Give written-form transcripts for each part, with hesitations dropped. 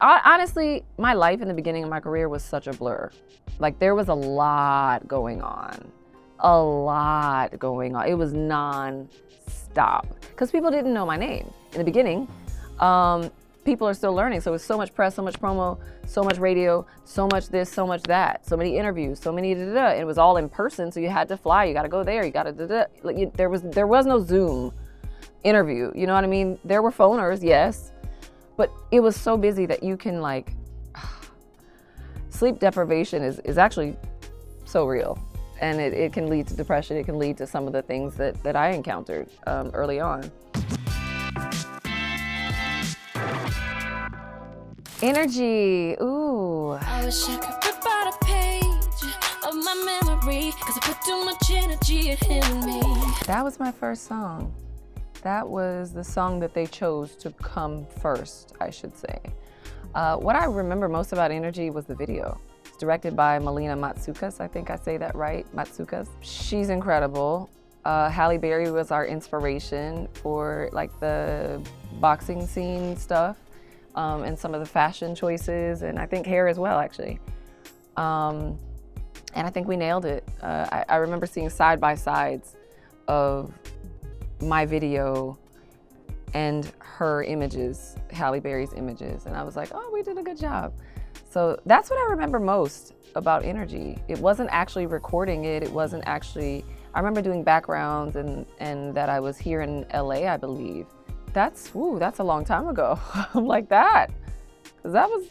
Honestly, my life in the beginning of my career was such a blur. Like, there was a lot going on. A lot going on. It was non-stop. Because people didn't know my name. In the beginning, people are still learning. So it was so much press, so much promo, so much radio, so much this, so much that, so many interviews, so many da-da-da. And it was all in person, so you had to fly. You got to go there. You got to da-da. Like, there was no Zoom interview. You know what I mean? There were phoners, yes. But it was so busy that you can, like, sleep deprivation is actually so real. And it can lead to depression. It can lead to some of the things that I encountered early on. Energy, ooh. I wish I could rip out a page of my memory, 'cause I put too much energy in me. That was my first song. That was the song that they chose to come first, I should say. What I remember most about Energy was the video. It's directed by Melina Matsoukas, I think I say that right, Matsoukas. She's incredible. Halle Berry was our inspiration for like the boxing scene stuff and some of the fashion choices, and I think hair as well, actually. And I think we nailed it. I remember seeing side-by-sides of my video and her images, Halle Berry's images, and I was like, oh, we did a good job. So that's what I remember most about Energy. It wasn't actually recording it. It wasn't actually, I remember doing backgrounds and that I was here in LA, I believe. That's a long time ago. I'm like that, because that was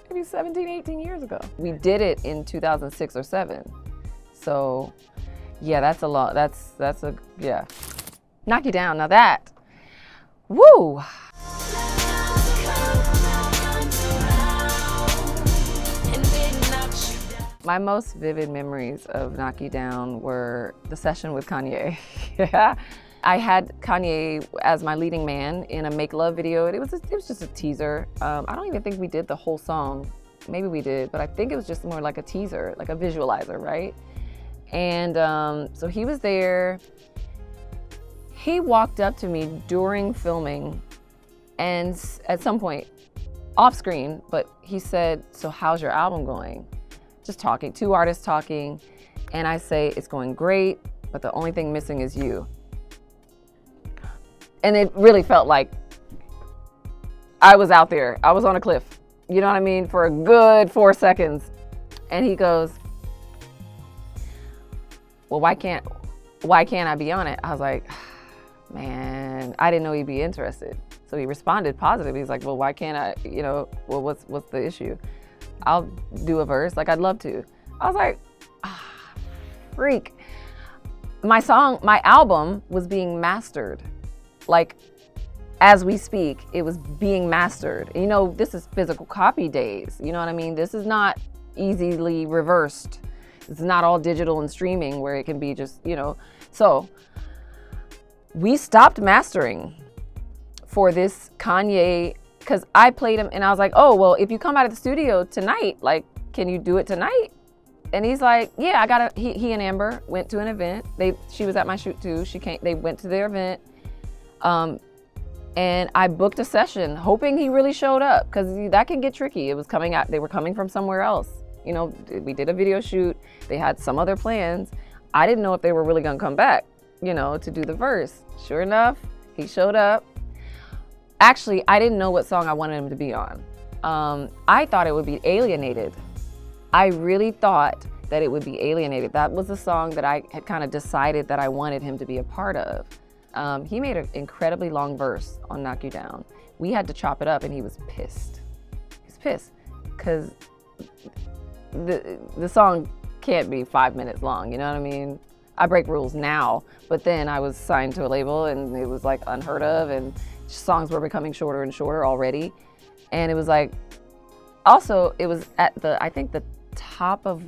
maybe 17, 18 years ago. We did it in 2006 or 7. So yeah, that's a lot. Yeah. Knock You Down, now that, woo! My most vivid memories of Knock You Down were the session with Kanye. Yeah. I had Kanye as my leading man in a Make Love video. It was just a teaser. I don't even think we did the whole song. Maybe we did, but I think it was just more like a teaser, like a visualizer, right? And so he was there. He walked up to me during filming, and at some point, off screen, but he said, so how's your album going? Just talking, 2 artists talking, and I say, it's going great, but the only thing missing is you. And it really felt like I was out there. I was on a cliff, you know what I mean, for a good 4 seconds. And he goes, well, why can't I be on it? I was like, man, I didn't know he'd be interested. So he responded positively. He's like, well, why can't I, well, what's the issue? I'll do a verse, like I'd love to. I was like, freak. My album was being mastered. Like, as we speak, it was being mastered. This is physical copy days, you know what I mean? This is not easily reversed. It's not all digital and streaming where it can be just, So we stopped mastering for this Kanye, because I played him and I was like, oh, well, if you come out of the studio tonight, like, can you do it tonight? And he's like, yeah, he and Amber went to an event. She was at my shoot too. They went to their event. And I booked a session hoping he really showed up, because that can get tricky. It was coming out, they were coming from somewhere else. We did a video shoot. They had some other plans. I didn't know if they were really gonna come back, to do the verse. Sure enough, he showed up. Actually, I didn't know what song I wanted him to be on. I thought it would be Alienated. I really thought that it would be Alienated. That was the song that I had kind of decided that I wanted him to be a part of. He made an incredibly long verse on Knock You Down. We had to chop it up, and he was pissed. He was pissed because the song can't be 5 minutes long, you know what I mean? I break rules now, but then I was signed to a label, and it was like unheard of, and songs were becoming shorter and shorter already. And it was like, also it was at I think the top of,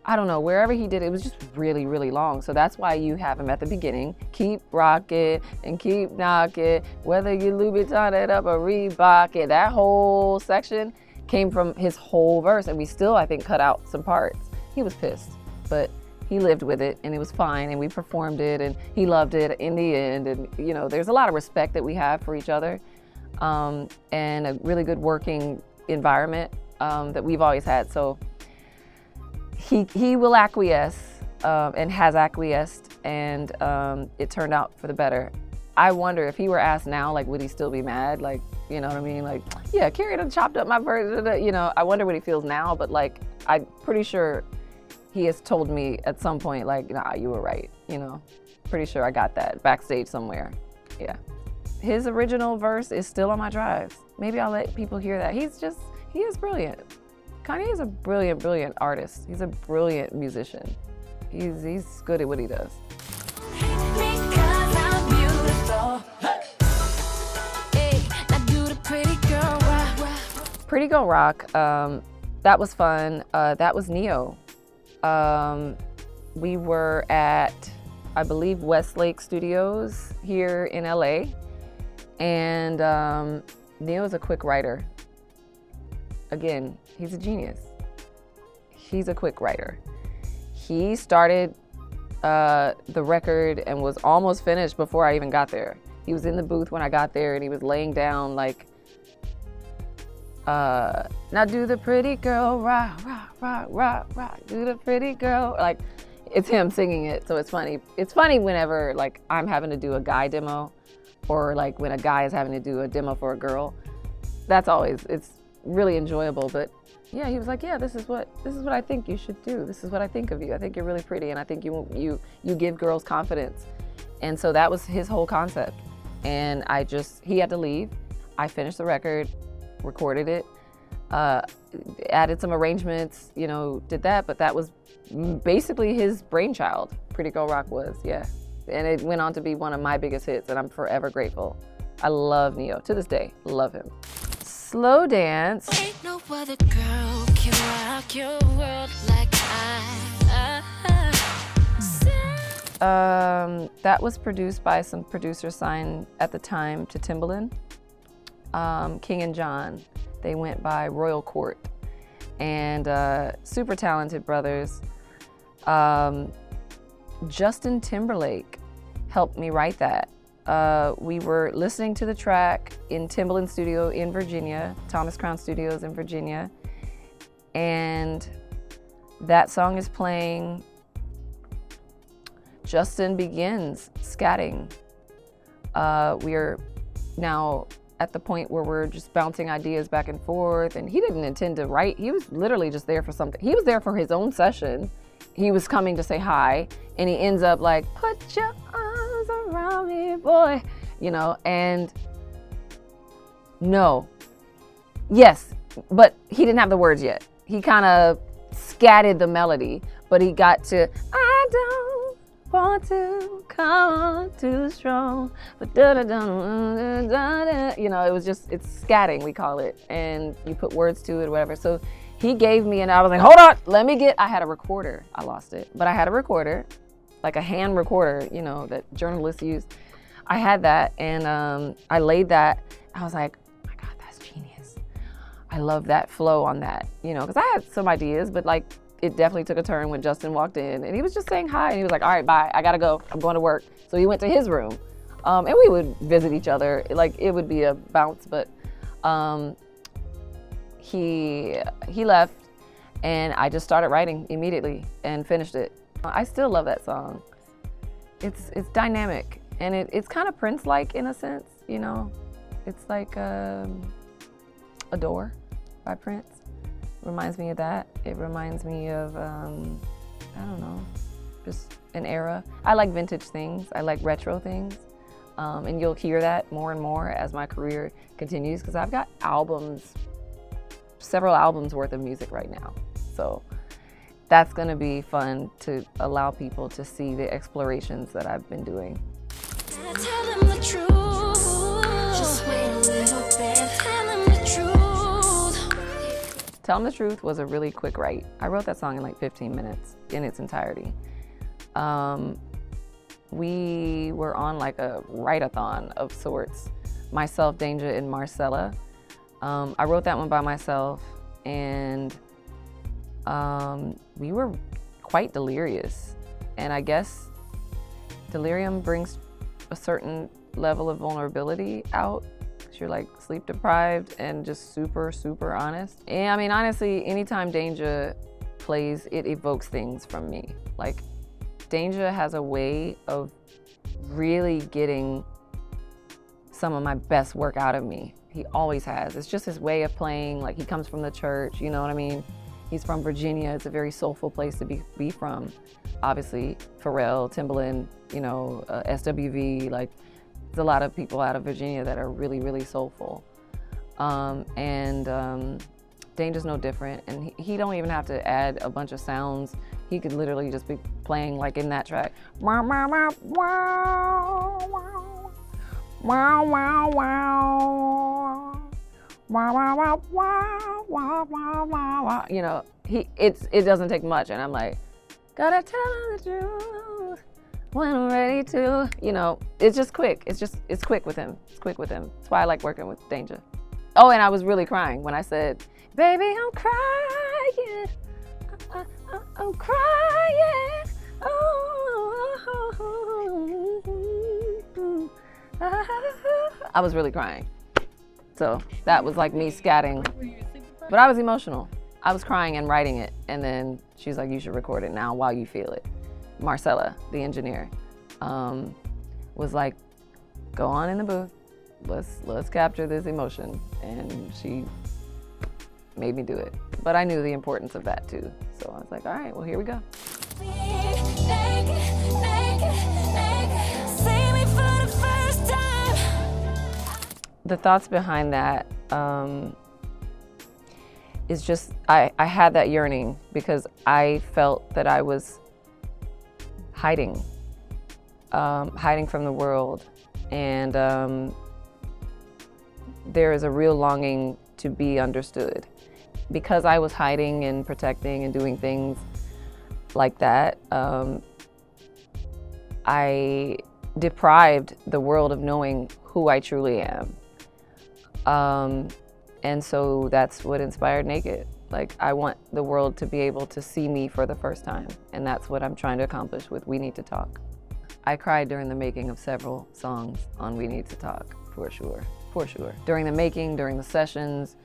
I don't know, wherever he did it, it was just really, really long. So that's why you have him at the beginning, keep rocking and keep knocking, whether you Louboutin it up or Reebok it. That whole section came from his whole verse, and we still, I think, cut out some parts. He was pissed, but he lived with it, and it was fine, and we performed it, and he loved it in the end. And there's a lot of respect that we have for each other. and a really good working environment that we've always had. So he will acquiesce and has acquiesced, and it turned out for the better. I wonder if he were asked now, like, would he still be mad? Like, you know what I mean? Like, yeah, Keri done chopped up my verse, you know, I wonder what he feels now, but like, I'm pretty sure he has told me at some point, like, nah, you were right, you know? Pretty sure I got that backstage somewhere, yeah. His original verse is still on my drives. Maybe I'll let people hear that. He is brilliant. Kanye is a brilliant, brilliant artist. He's a brilliant musician. He's good at what he does. Pretty Girl Rock, that was fun. That was Neo. We were at, I believe, Westlake Studios here in LA. And Neo's a quick writer. Again, he's a genius. He's a quick writer. He started the record and was almost finished before I even got there. He was in the booth when I got there, and he was laying down like, now do the pretty girl, rock, rock, rock, rock, rock, do the pretty girl. Like, it's him singing it, so it's funny. It's funny whenever like I'm having to do a guy demo, or like when a guy is having to do a demo for a girl. That's always, it's really enjoyable. But yeah, he was like, yeah, this is what I think you should do. This is what I think of you. I think you're really pretty, and I think you give girls confidence. And so that was his whole concept. And he had to leave. I finished the record, recorded it, added some arrangements, you know, did that, but that was basically his brainchild. Pretty Girl Rock was, yeah. And it went on to be one of my biggest hits, and I'm forever grateful. I love Neo, to this day, love him. Slow Dance. Ain't no other girl can rock your world like that was produced by some producers signed at the time to Timbaland, King and John. They went by Royal Court, and super talented brothers. Justin Timberlake helped me write that. We were listening to the track in Timbaland Studio in Virginia, Thomas Crown Studios in Virginia, and that song is playing. Justin begins scatting. We are now at the point where we're just bouncing ideas back and forth, and he didn't intend to write. He was literally just there for something. He was there for his own session. He was coming to say hi, and he ends up like, put your arms around me, boy, you know, and no, yes, but he didn't have the words yet. He kind of scatted the melody, but he got to, I don't want to come on too strong, but you know, it was just, it's scatting, we call it, and you put words to it or whatever. So he gave me, and I was like, hold on, I had a recorder. I lost it, but I had a recorder, like a hand recorder, you know, that journalists use. I had that, and I laid that. I was like, oh my God, that's genius. I love that flow on that, you know, because I had some ideas, but like, it definitely took a turn when Justin walked in, and he was just saying hi, and he was like, all right, bye, I gotta go, I'm going to work. So he went to his room, and we would visit each other. Like, it would be a bounce, but he left, and I just started writing immediately and finished it. I still love that song. It's dynamic, and it's kind of Prince-like in a sense, you know? It's like Adore by Prince. Reminds me of that. It reminds me of, I don't know, just an era. I like vintage things. I like retro things. And you'll hear that more and more as my career continues, because I've got several albums worth of music right now. So that's gonna be fun to allow people to see the explorations that I've been doing. Tell them the truth. Just wait a little bit. Tell them the truth. Tell 'em the Truth was a really quick write. I wrote that song in like 15 minutes in its entirety. We were on like a write-a-thon of sorts. Myself, Danja, and Marcella. I wrote that one by myself, and we were quite delirious. And I guess delirium brings a certain level of vulnerability out. You're like sleep deprived and just super, super honest. And I mean, honestly, anytime Danja plays, it evokes things from me. Like, Danja has a way of really getting some of my best work out of me. He always has. It's just his way of playing. Like, he comes from the church, you know what I mean? He's from Virginia. It's a very soulful place to be from. Obviously, Pharrell, Timbaland, you know, SWV, like, there's a lot of people out of Virginia that are really, really soulful. Danja's no different, and he don't even have to add a bunch of sounds. He could literally just be playing like in that track. Wow, wow, wow, wow, wow, wow, wow. Wow, wow, wow, wow, wow, wow, wow. You know, it doesn't take much, and I'm like, gotta tell her the truth when I'm ready to. You know, it's just quick. It's quick with him. It's quick with him. That's why I like working with Danja. Oh, and I was really crying when I said, baby, I'm crying. I'm crying. Oh. I was really crying. So that was like me scatting. But I was emotional. I was crying and writing it. And then she's like, you should record it now while you feel it. Marcella, the engineer, was like, go on in the booth. Let's capture this emotion. And she made me do it. But I knew the importance of that too. So I was like, all right, well, here we go. The thoughts behind that is just, I had that yearning because I felt that I was hiding from the world. And there is a real longing to be understood. Because I was hiding and protecting and doing things like that, I deprived the world of knowing who I truly am. And so that's what inspired Naked. Like, I want the world to be able to see me for the first time. And that's what I'm trying to accomplish with We Need to Talk. I cried during the making of several songs on We Need to Talk, for sure. During the making, during the sessions,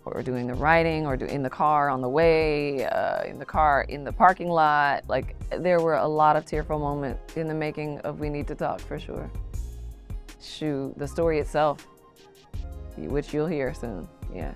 or doing the writing, or in the car on the way, in the car, in the parking lot. Like, there were a lot of tearful moments in the making of We Need to Talk, for sure. Shoot, the story itself, which you'll hear soon, yeah.